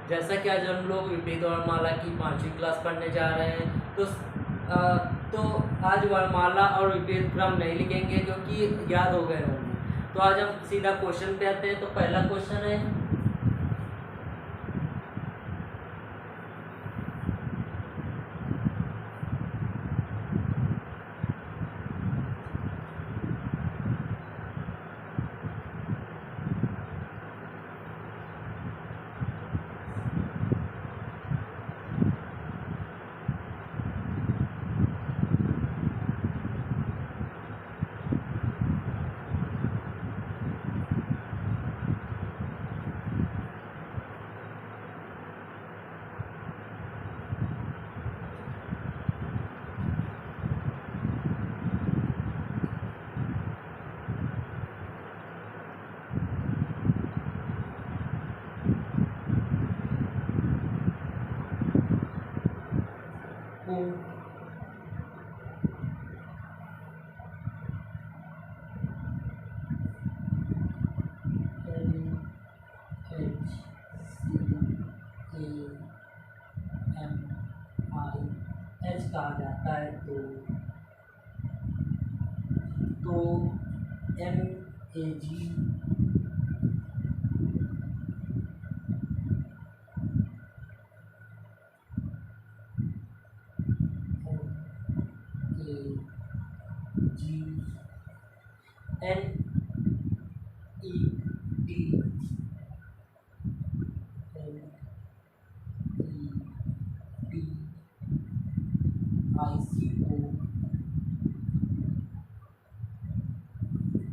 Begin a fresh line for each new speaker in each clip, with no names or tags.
जैसा कि आज हम लोग विपरीत वर्णमाला की 5वीं क्लास पढ़ने जा रहे हैं, तो आज वर्णमाला और विपरीत क्रम नहीं लिखेंगे क्योंकि याद हो गए होंगे। तो आज हम सीधा क्वेश्चन पे आते हैं। तो पहला क्वेश्चन है, एच कहा जाता है। तो M A G N E T I C O.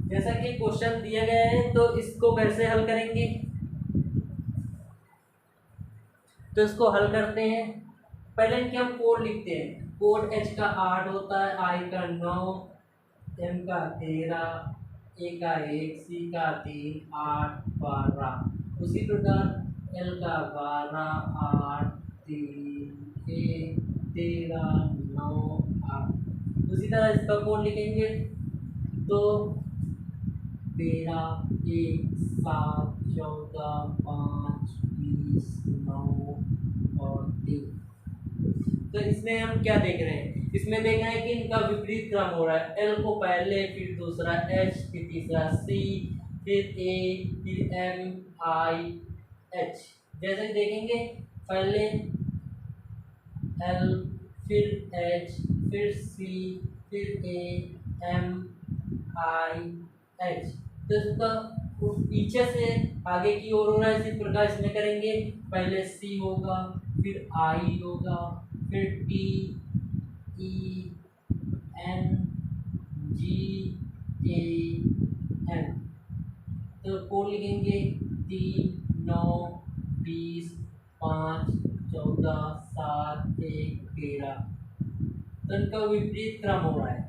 जैसा कि क्वेश्चन दिया गया है, तो इसको कैसे हल करेंगे? तो इसको हल करते हैं। पहले इनके हम कोड लिखते हैं। कोड एच का 8 होता है, आई का 9, एम का 13, ए का 1, सी का 3, 8, 12। उसी प्रकार एल का 12, 8, 3, 1, 13, 9, 8। उसी तरह इसका कोड लिखेंगे। तो 13, 1, 7, 14, 5, 20, 9 और 3। तो इसमें हम क्या देख रहे हैं? इसमें देख रहे हैं कि इनका विपरीत क्रम हो रहा है। एल को पहले, फिर दूसरा एच, फिर तीसरा सी, फिर ए, फिर एम, आई, एच। जैसे देखेंगे, पहले एल, फिर एच, फिर सी, फिर ए, एम, आई, एच। तो इसका पीछे से आगे की ओर हो रहा है। इसी प्रकार इसमें करेंगे। पहले सी होगा, फिर आई होगा, फिर T, E, N, G, A, M. तो कोड लिखेंगे 3, 9, 20, 5, 14, 7, 1, 13। तो इनका विपरीत क्रम हो रहा है,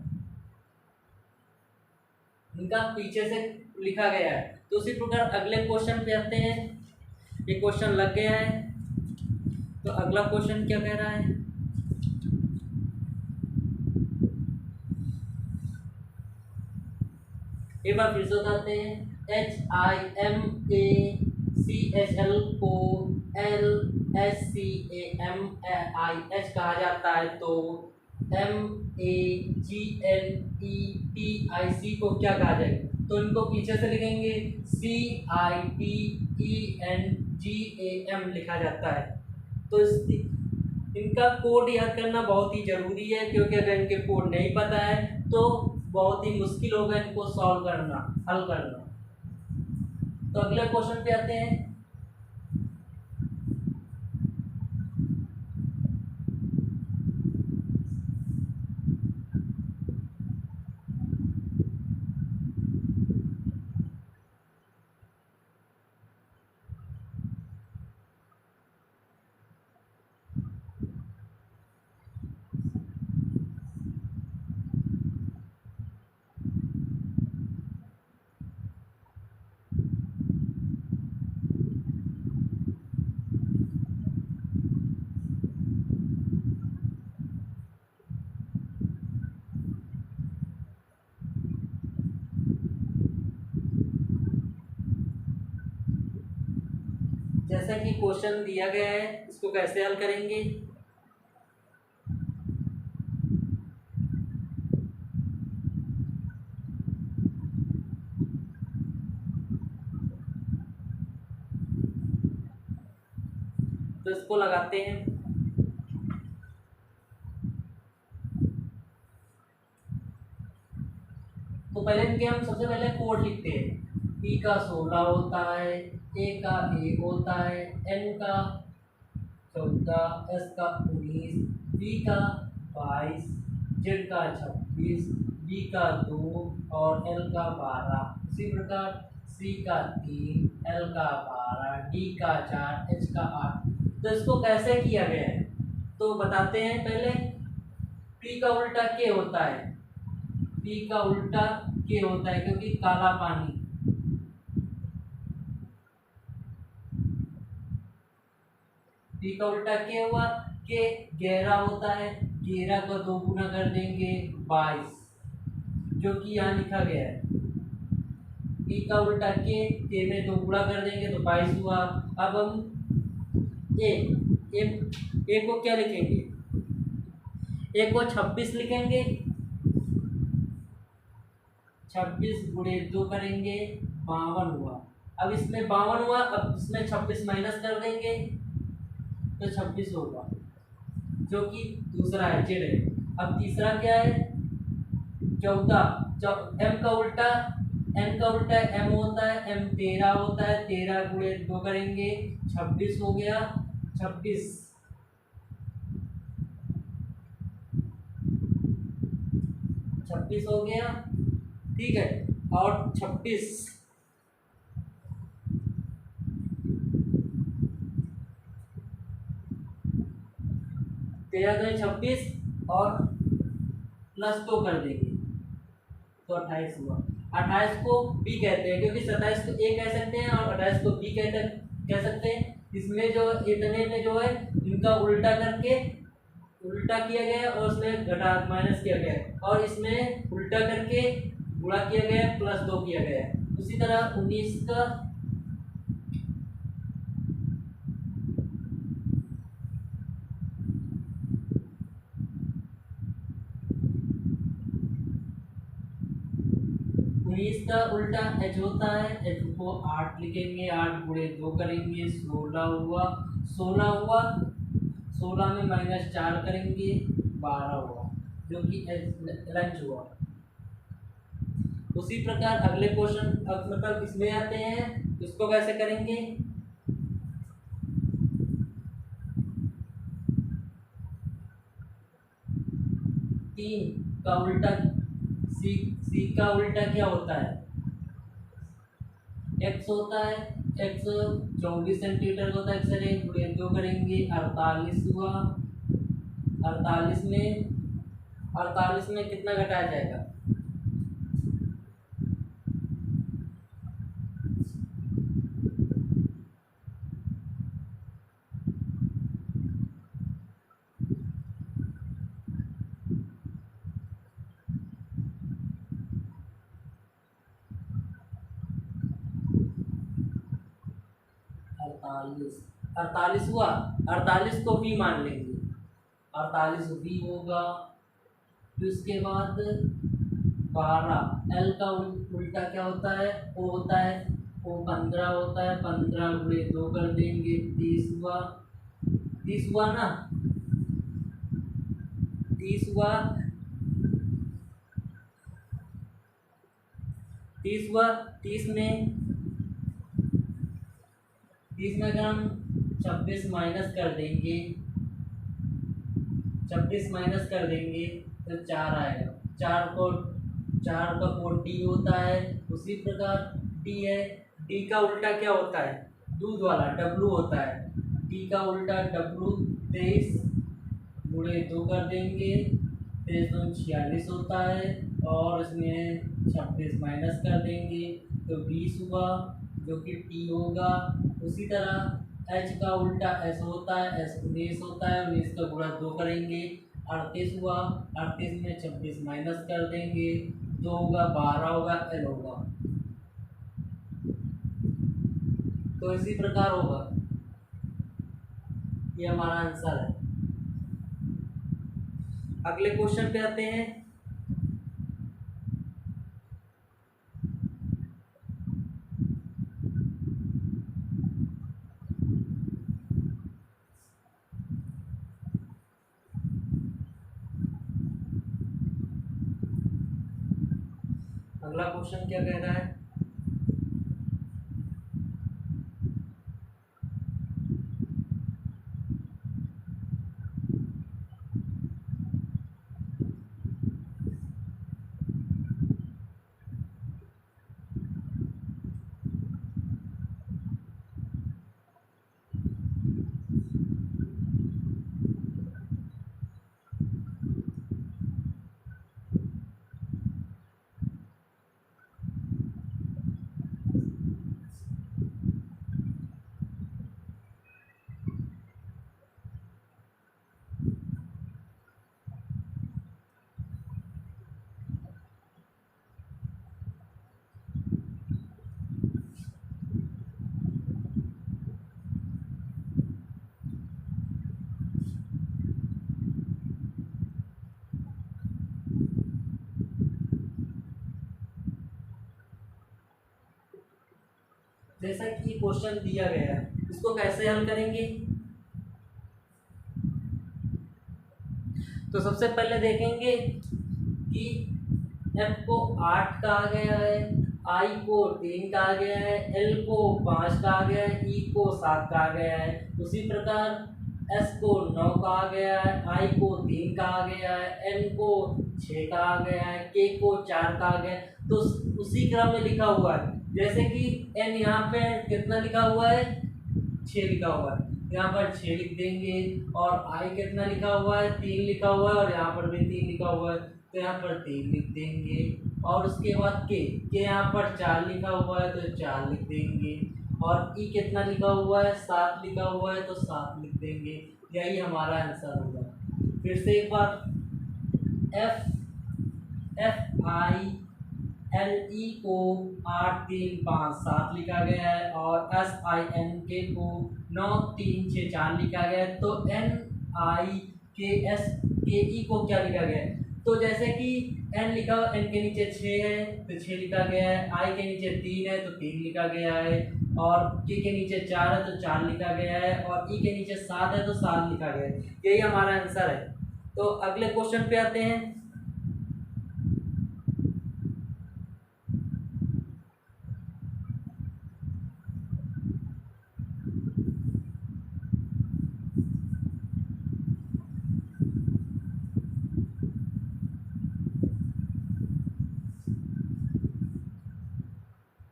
इनका पीछे से लिखा गया है। तो उसी प्रकार अगले क्वेश्चन पे आते हैं। ये क्वेश्चन लग गया है। तो अगला क्वेश्चन क्या कह रहा है? एक बार फिर से बताते हैं। H I M A C H L को L S C A M I H कहा जाता है। तो M A G N E T I C को क्या कहा जाएगा? तो इनको पीछे से लिखेंगे। C I T E N G A M लिखा जाता है। तो इनका कोड याद करना बहुत ही जरूरी है, क्योंकि अगर इनके कोड नहीं पता है तो बहुत ही मुश्किल होगा इनको सॉल्व करना, हल करना। तो अगले क्वेश्चन पे आते हैं। जैसा कि क्वेश्चन दिया गया है इसको कैसे हल करेंगे। तो इसको लगाते हैं। तो पहले इनके हम सबसे पहले कोड लिखते हैं। पी का 16 होता है, ए का 1 होता है, एन का 14, एस का 19, बी का 22, जेड का 26, बी का 2 और एल का 12। इसी प्रकार सी का 3, एल का 12, डी का 4, एच का 8। तो इसको कैसे किया गया है तो बताते हैं। पहले पी का उल्टा के होता है, पी का उल्टा के होता है क्योंकि काला पानी। पी का उल्टा के हुआ, के गहरा होता है, गहरा का 2 गुना कर देंगे 22, जो कि यहाँ लिखा गया है। पी का उल्टा के में 2 गुना कर देंगे तो 22 हुआ। अब हम ए को क्या लिखेंगे, ए को 26 लिखेंगे, 26 गुणे 2 करेंगे 52 हुआ। अब इसमें 52 हुआ, अब इसमें 26 माइनस कर देंगे तो 26 होगा, जो कि दूसरा है जेड है। अब तीसरा क्या है 14, एम का उल्टा, एन का उल्टा एम होता है, एम 13 होता है, 13 गुणे 2 करेंगे 26 हो गया। 26 हो गया, ठीक है। और 26 13 26 और प्लस 2 कर देंगे तो 28 हुआ। 28 को बी कहते हैं क्योंकि 27 को ए कह सकते हैं और 28 को बी कह सकते हैं। इसमें जो इतने में जो है इनका उल्टा करके उल्टा किया गया और उसमें घटा माइनस किया गया और इसमें उल्टा करके गुणा किया गया प्लस 2 किया गया। उसी तरह 19 का 19 का उल्टा एच होता है, एच को 8 लिखेंगे, 8 गुणे 2 करेंगे 16 हुआ। 16 में माइनस 4 करेंगे 12 हुआ, जो कि लंच हुआ। उसी प्रकार अगले क्वेश्चन मतलब इसमें आते हैं, इसको कैसे करेंगे। 3 का उल्टा सी का उल्टा क्या होता है एक्स होता है, एक्स 24 सेंटीमीटर का होता है, एक्स गुणे 2 करेंगे 48 हुआ। 48 में कितना घटाया जाएगा 48 हुआ। 48 को भी मान लेंगे, 48 भी होगा। फिर उसके बाद 12 एल का उल्टा क्या होता है ओ होता है, ओ 15 होता है, 15 गुणे 2 कर देंगे 30 हुआ। 30 हुआ ना, 30 हुआ, 30 हुआ। 30 में अगर हम 26 माइनस कर देंगे, 26 माइनस कर देंगे तो 4 आएगा। 4 का कोड डी होता है। उसी प्रकार डी है, डी का उल्टा क्या होता है दूध वाला डब्लू होता है। डी का उल्टा डब्लू 23 गुणे 2 कर देंगे 23 तो 46 होता है और इसमें 26 माइनस कर देंगे तो 20 हुआ, जो कि टी होगा। उसी तरह एच का उल्टा एस होता है, एस 19 होता है, 19 का गुणा 2 करेंगे 38 हुआ। 38 में 26 माइनस कर देंगे 2 होगा 12 होगा एल होगा। तो इसी प्रकार होगा। ये हमारा आंसर है। अगले क्वेश्चन पे आते हैं। अगला क्वेश्चन क्या कह रहा है? जैसा कि क्वेश्चन दिया गया है, इसको कैसे हल करेंगे? तो सबसे पहले देखेंगे कि एफ को 8 कहा गया है, आई को 3 कहा गया है, एल को 5 कहा गया है, ई को 7 कहा गया है। उसी प्रकार एस को 9 कहा गया है, आई को 3 कहा गया है, एन को 6 कहा गया है, के को 4 कहा गया है। तो उसी क्रम में लिखा हुआ है। जैसे कि एन यहाँ पे कितना लिखा हुआ है? 6 लिखा हुआ है, यहाँ पर 6 लिख देंगे। और आई कितना लिखा हुआ है? 3 लिखा हुआ है, और यहाँ पर भी 3 लिखा हुआ है, तो यहाँ पर 3 लिख देंगे। और उसके बाद के यहाँ पर 4 लिखा हुआ है, तो 4 लिख देंगे। और ई कितना लिखा हुआ है? 7 लिखा हुआ है, तो 7 लिख देंगे। यही हमारा आंसर होगा। फिर से एक बार, एफ आई एल ई को 8 3 5 7 लिखा गया है, और एस आई एन के को 9 3 6 4 लिखा गया है। तो एन आई के एस के ई को क्या लिखा गया है? तो जैसे कि एन लिखा, एन के नीचे 6 है तो 6 लिखा गया है, आई के नीचे 3 है तो 3 लिखा गया है, और के नीचे 4 है तो 4 लिखा गया है, और ई के नीचे 7 है तो 7 लिखा गया है। यही हमारा आंसर है। तो अगले क्वेश्चन पे आते हैं।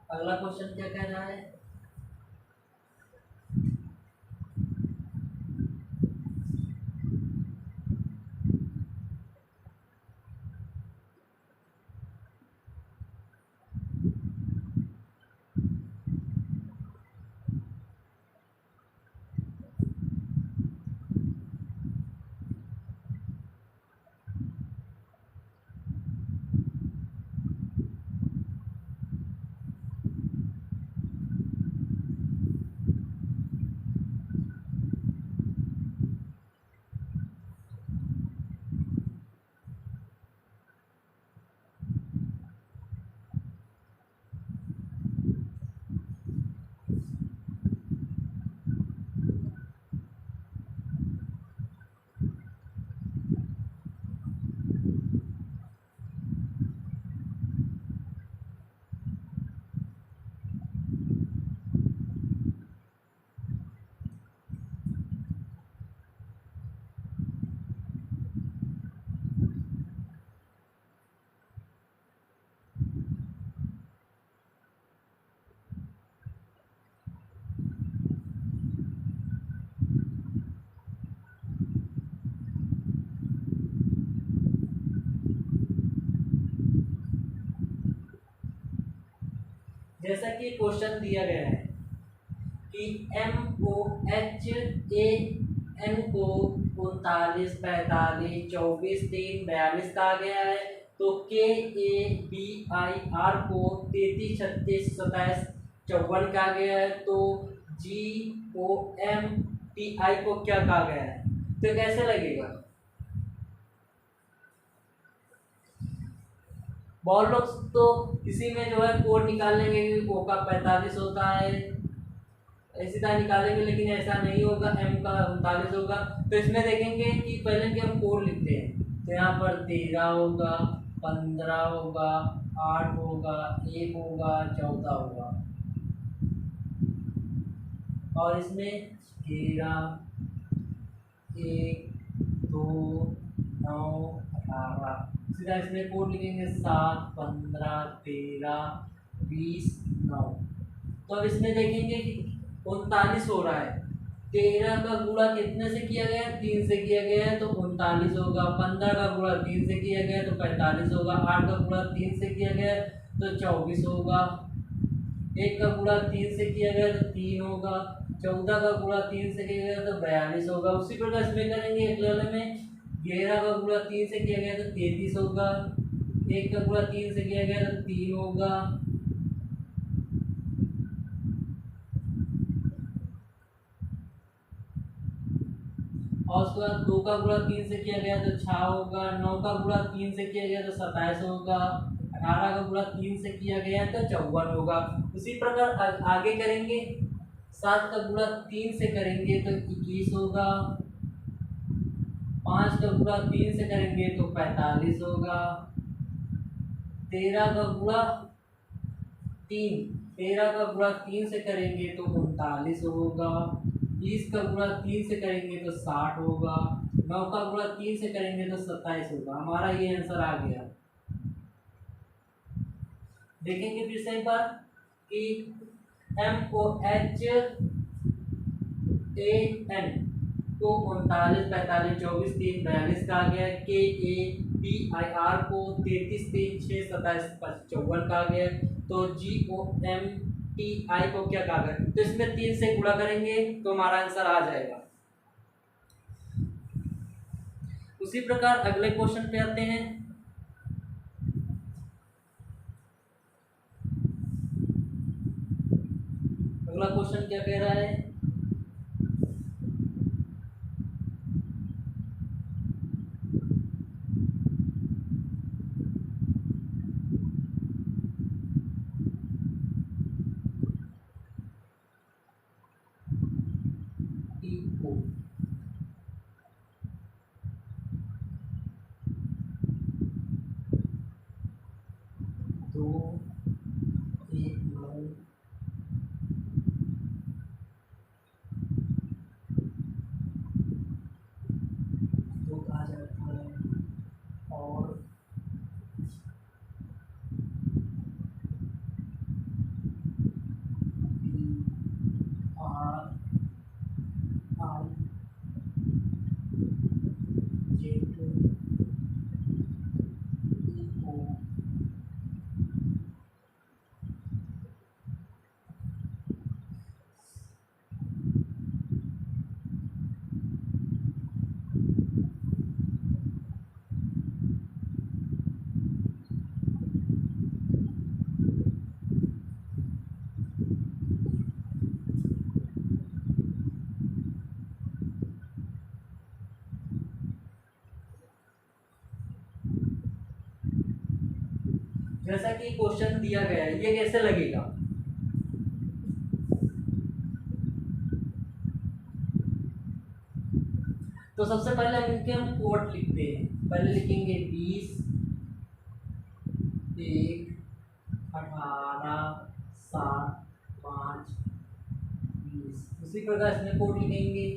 अगला क्वेश्चन क्या कह रहा है? जैसा कि क्वेश्चन दिया गया है कि M O H A N को 39 45 24 3 42 कहा गया है। तो के ए बी आई आर को 33 36 27 54 कहा गया है। तो जी ओ एम टी आई को क्या कहा गया है, तो कैसे लगेगा। बहुत लोग तो इसी में जो है कोड निकाल लेंगे कि ओ का 45 होता है, इसी तरह निकालेंगे, लेकिन ऐसा नहीं होगा, एम का 39 होगा। तो इसमें देखेंगे कि पहले कि हम कोड लिखते हैं, तो यहाँ पर 13 होगा, 15 होगा, 8 होगा, 1 होगा, 14 होगा, और इसमें 13, 1, 2, 9, 18, सीधा इसमें कोड लिखेंगे 7, 15, 13, 20, 9। तो अब इसमें देखेंगे कि 39 हो रहा है, 13 का गुणा कितने से किया गया है, 3 से किया गया है, तो 39 होगा। 15 का गुणा 3 से किया गया है, तो 45 होगा। 8 का गुणा 3 से किया गया है, तो 24 होगा। 1 का गुणा 3 से किया गया है, तो 3 होगा। 14 का गुणा 3 से किया गया तो 42 होगा। उसी प्रकार इसमें करेंगे अगले वाले में, 11 का गुणा 3 से किया गया तो 33 होगा। 1 का गुणा 3 से किया गया तो 3 होगा। और उसके बाद 2 का गुणा 3 से किया गया तो 6 होगा। 9 का गुणा 3 से किया गया तो 27 होगा। 18 का गुणा 3 से किया गया तो 54 होगा। उसी प्रकार आगे करेंगे, 7 का गुणा 3 से करेंगे तो 21 होगा। 5 का गुणा 3 से करेंगे तो 45 होगा। 13 का गुणा 3 से करेंगे तो 39 होगा। 20 का गुणा 3 से करेंगे तो 60 होगा। 9 का गुणा 3 से करेंगे तो 27 होगा। हमारा ये आंसर आ गया। देखेंगे फिर से एक बार कि M O H A N को 39, 45, 24, 3, 42 का आ गया। के ए पी आई आर को 33, 3, 6, 27, 54 का आ गया। तो जी ओ एम टी आई को क्या कहा गया, तो इसमें 3 से गुणा करेंगे तो हमारा आंसर आ जाएगा। उसी प्रकार अगले क्वेश्चन पे आते हैं। अगला क्वेश्चन क्या कह रहा है, जैसा कि क्वेश्चन दिया गया है ये कैसे लगेगा। तो सबसे पहले इनके हम कोड लिखते हैं। पहले लिखेंगे 20, 1, 18, 7, 5, 20। उसी प्रकार इसमें कोड लिखेंगे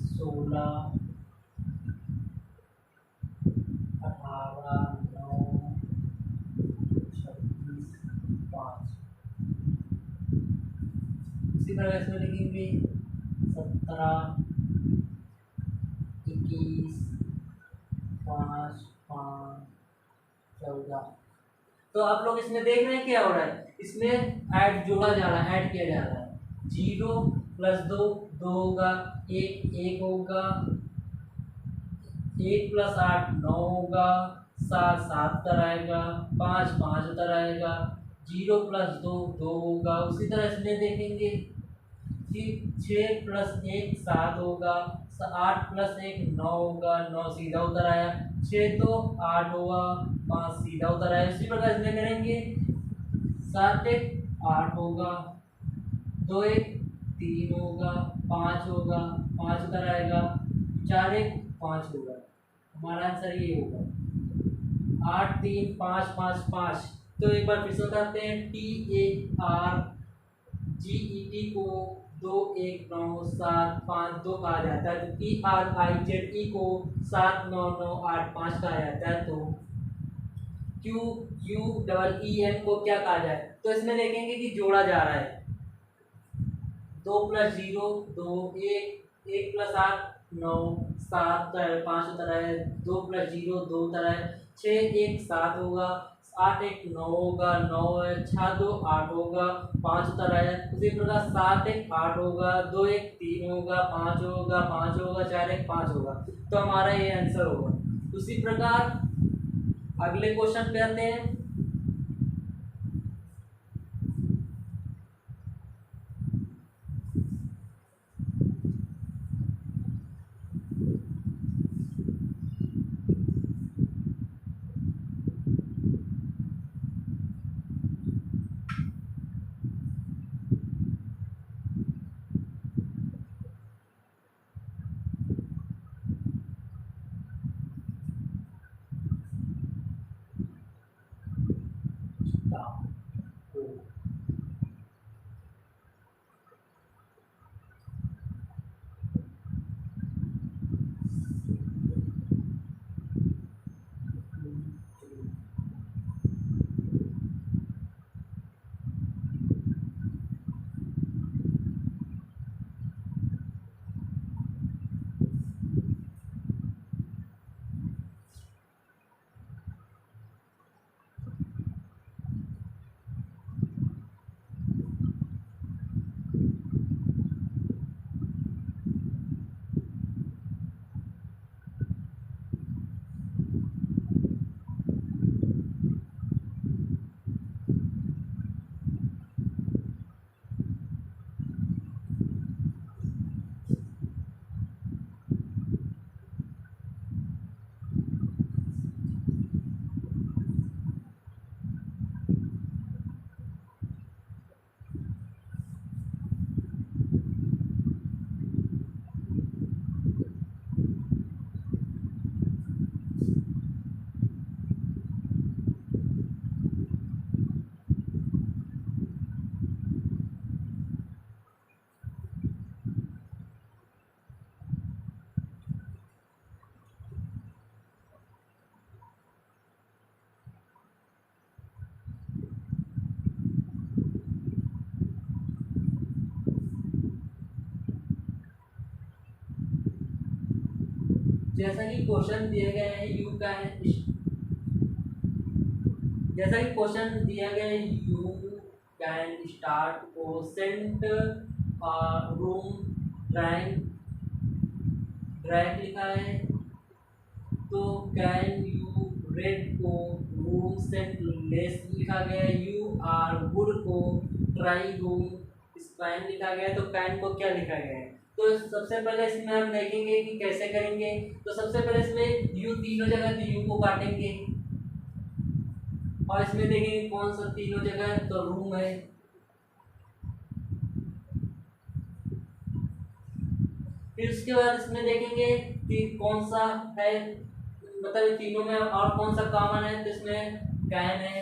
16, 18, 9, 26, 5। इसी तरह इसमें लिखेंगे 17, 21, 5, 5, 14। तो आप लोग इसमें देख रहे हैं क्या हो रहा है, इसमें ऐड जोड़ा जा रहा है, ऐड किया जा रहा है। 0 + 2 2 होगा, 1 1 होगा, 1 + 8 9 होगा, 7 7 उधर आएगा, 5 5 उधर आएगा, 0 + 2 2 होगा। उसी तरह इसमें देखेंगे कि 6 + 1 7 होगा, 8 + 1 9 होगा, 9 सीधा उधर आया, 6 तो 8 होगा, 5 सीधा उधर आया। इसी प्रकार इसमें करेंगे, 7 1 8 होगा, 2 1 3 होगा, 5 होगा, 5 उधर आएगा, 4 1 5 होगा। हमारा आंसर ये होगा 8 3 5 5 5। तो एक बार फिर से बताते हैं, TARGET को 2 1 9 7 5 2 कहा जाता है, तो TRIZE को 7 9 9 8 5 कहा जाता है। तो QUEEN को क्या कहा जाए? तो इसमें देखेंगे कि जोड़ा जा रहा है, 2 + 0 2 1 1 + 8 9 7 5 उतर है, 2 + 0 2 उतर है, 6 1 7 होगा, 8 1 9 होगा, 9 है, 6 2 8 होगा, 5 उतर है। उसी प्रकार 7 1 8 होगा, 2 1 3 होगा, 5 होगा, 5 होगा, 4 1 5 होगा। तो हमारा ये आंसर होगा। उसी प्रकार अगले क्वेश्चन पे आते हैं। जैसा कि क्वेश्चन दिए गए हैं, यू कैन जैसा कि क्वेश्चन दिया गया है, you can start quotient room drawing drag लिखा है। तो कैन यू रेड को रूम सेंट लेस लिखा गया है, यू आर गुड को ट्राई रूम स्पाइन लिखा गया है। तो कैन को क्या लिखा गया है? तो सबसे पहले इसमें हम देखेंगे कि कैसे करेंगे। तो सबसे पहले इसमें यू तीनों जगह, तो यू को काटेंगे और इसमें देखेंगे कौन सा तीनों जगह, तो रूम है। फिर उसके बाद इसमें देखेंगे कि कौन सा है, मतलब तीनों में और कौन सा कॉमन है। तो इसमें कैन है,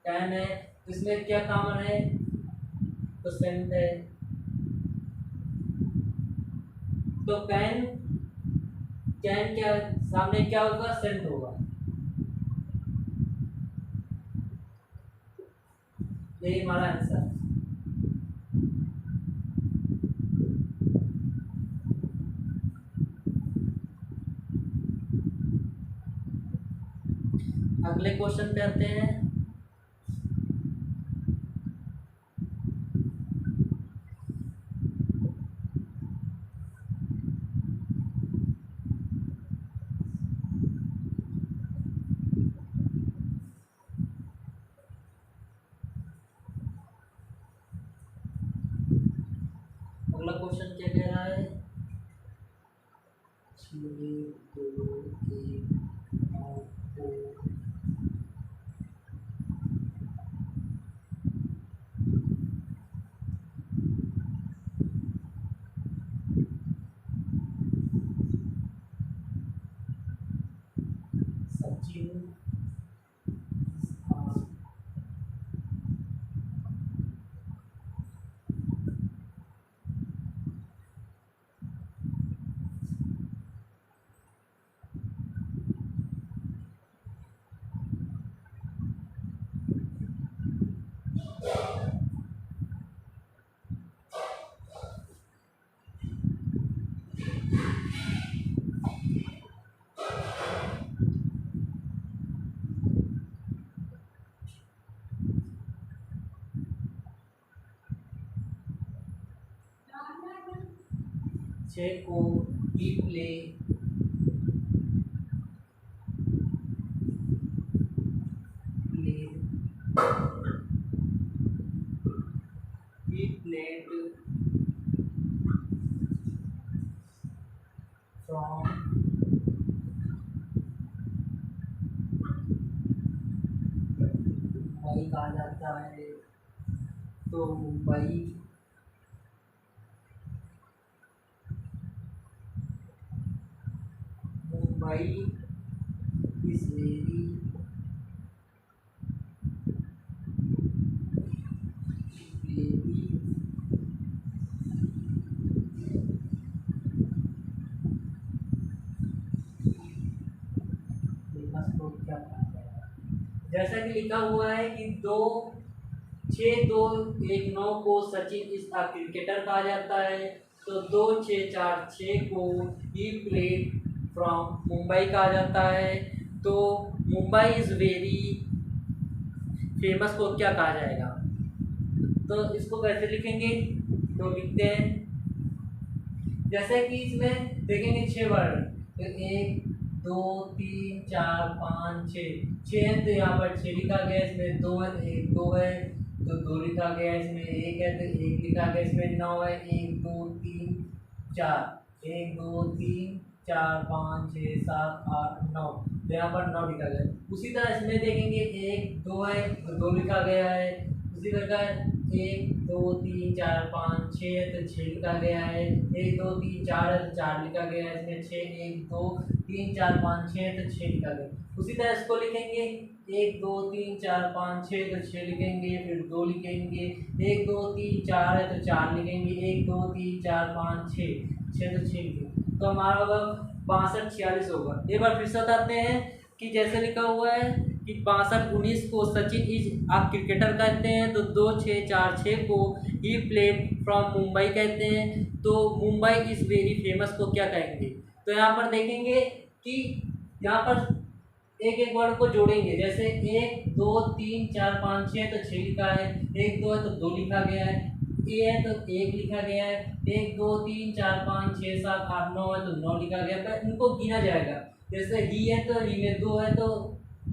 कैन है। तो इसमें क्या कॉमन है? तो सेंट है। तो कैन कैन क्या सामने क्या होगा? सेंट होगा। यही हमारा आंसर। अगले क्वेश्चन पे आते हैं। क्वेश्चन क्या कह रहा है, 6 2 1 9 को सचिन को ही प्ले played from मुंबई कहा जाता है, तो मुंबई इज वेरी फेमस को क्या कहा जाएगा। जैसा कि लिखा हुआ है कि 2-6-2-1-9 को सचिन इस क्रिकेटर कहा जाता है, तो 2-6-4-6 को ही प्लेड फ्रॉम मुंबई कहा जाता है, तो मुंबई इज वेरी फेमस को क्या कहा जाएगा। तो इसको कैसे लिखेंगे, तो लिखते हैं जैसे कि इसमें देखेंगे 6 वर्ड, तो 1 2 3 4 5 6 है, तो यहाँ पर 6 लिखा गया, इसमें 2 है, 1 2 है तो 2 लिखा गया, इसमें 1 है तो 1 लिखा गया, इसमें 9 है, 1 2 3 4 1 2 3 4 5 6 7 8 9, तो यहाँ पर 9 लिखा गया। उसी तरह इसमें देखेंगे 1 2 है तो 2 लिखा गया है, उसी प्रकार 1 2 3 4 5 6 है तो 6 लिखा गया है, 1 2 3 4 है तो 4 लिखा गया है, इसमें 6 1 2 3 4 5 6 है तो 6 लिखा गया। उसी तरह इसको लिखेंगे 1 2 3 4 5 6 तो 6 लिखेंगे, फिर 2 लिखेंगे, 1 2 3 4 है तो 4 लिखेंगे, 1 2 3 4 5 6 6 तो 6 लिखेंगे, तो हमारा होगा 62 46 होगा। एक बार फिर से बताते हैं कि जैसे लिखा हुआ है कि 62-19 को सचिन इज आप क्रिकेटर कहते हैं, तो 2-6-4-6 को ही प्लेड फ्रॉम मुंबई कहते हैं, तो मुंबई इज वेरी फेमस को क्या कहेंगे। तो यहाँ पर देखेंगे कि यहाँ पर एक एक वर्ड को जोड़ेंगे, जैसे 1 2 3 4 5 6 तो 6 लिखा है, 1 2 है तो 2 लिखा गया है, ए है तो 1 लिखा गया है, 1 2 3 4 5 6 7 8 9 है तो 9 लिखा गया, पर इनको गिना जाएगा। जैसे ही है तो ही में 2 है तो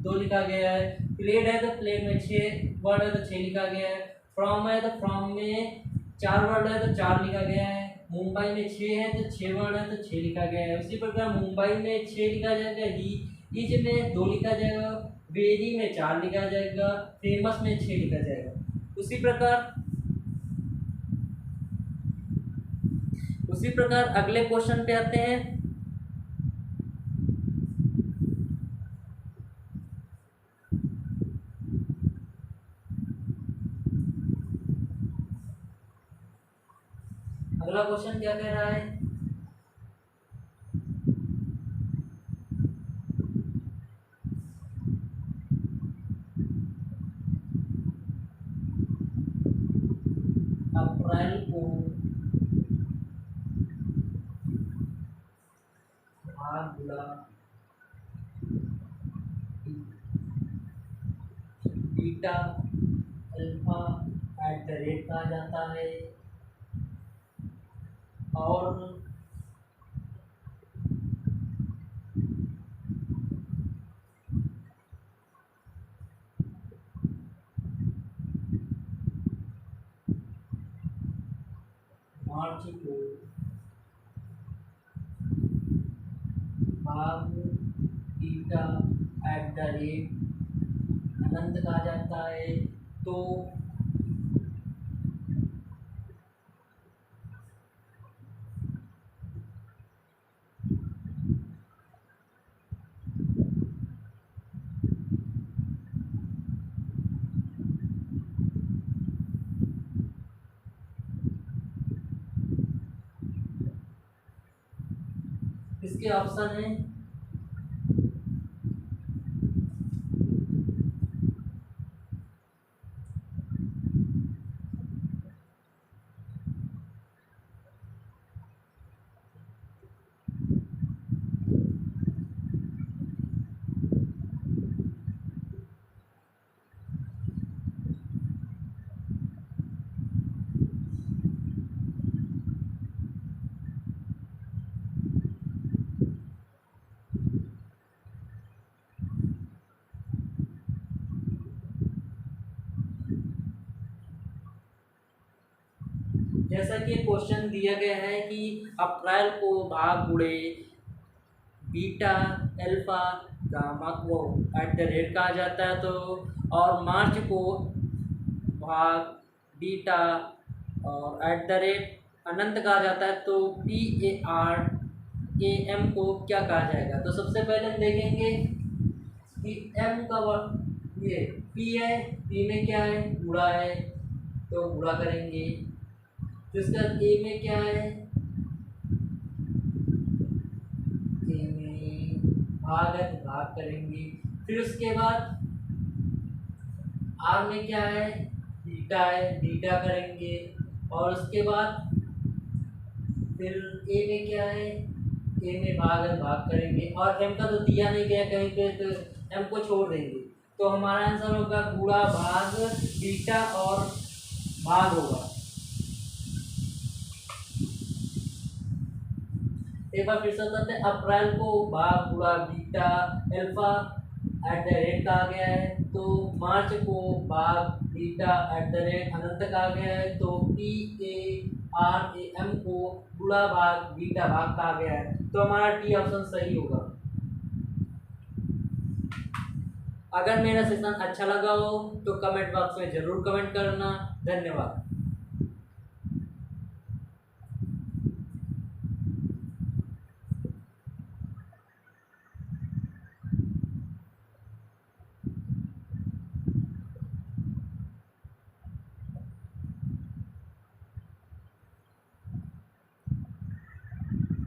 2 लिखा गया है, प्लेड है तो प्लेड में 6 वर्ड है तो 6 लिखा गया है, फ्रॉम है तो फ्रॉम में 4 वर्ड है तो 4 लिखा गया है, मुंबई में 6 है तो 6 वर्ड है तो 6 लिखा गया है। उसी प्रकार मुंबई में 6 लिखा जाएगा, ही इज में 2 लिखा जाएगा, वेरी में 4 लिखा जाएगा, फेमस में 6 लिखा जाएगा। उसी प्रकार अगले क्वेश्चन पे आते हैं। अगला क्वेश्चन क्या कह रहा है, अप्रैल को भागला बीटा अल्फा @ कहा जाता है, और मार्च को भाग बीटा एट द रेट अनंत कहा जाता है। तो इसके ऑप्शन है जैसा कि क्वेश्चन दिया गया है कि अप्रैल को भाग गुणे बीटा अल्फा गामा को एट द रेट कहा जाता है। तो और मार्च को भाग बीटा और एट द रेट अनंत कहा जाता है। तो P A R A M को क्या कहा जाएगा? तो सबसे पहले हम देखेंगे कि एम का ये पी है, पी में क्या है? गुणा है, तो गुणा करेंगे। तो इसका ए में क्या है? ए में भाग है, तो भाग करेंगे। फिर उसके बाद आर में क्या है? बीटा है, बीटा करेंगे। और उसके बाद फिर ए में क्या है? ए में भाग है, भाग करेंगे। और एम का तो दिया नहीं गया कहीं पे, तो एम को छोड़ देंगे। तो हमारा आंसर होगा गुणा भाग बीटा और भाग होगा। एक बार फिर से बताते हैं, अप्रैल को भाग गुणा beta alpha at the rate कहा गया है। तो मार्च को भाग बीटा एट द रेट अनंत कहा गया है। तो P A R A M को गुणा भाग बीटा भाग कहा गया है। तो हमारा डी ऑप्शन सही होगा। अगर मेरा सेशन अच्छा लगा हो तो कमेंट बॉक्स में जरूर कमेंट करना। धन्यवाद।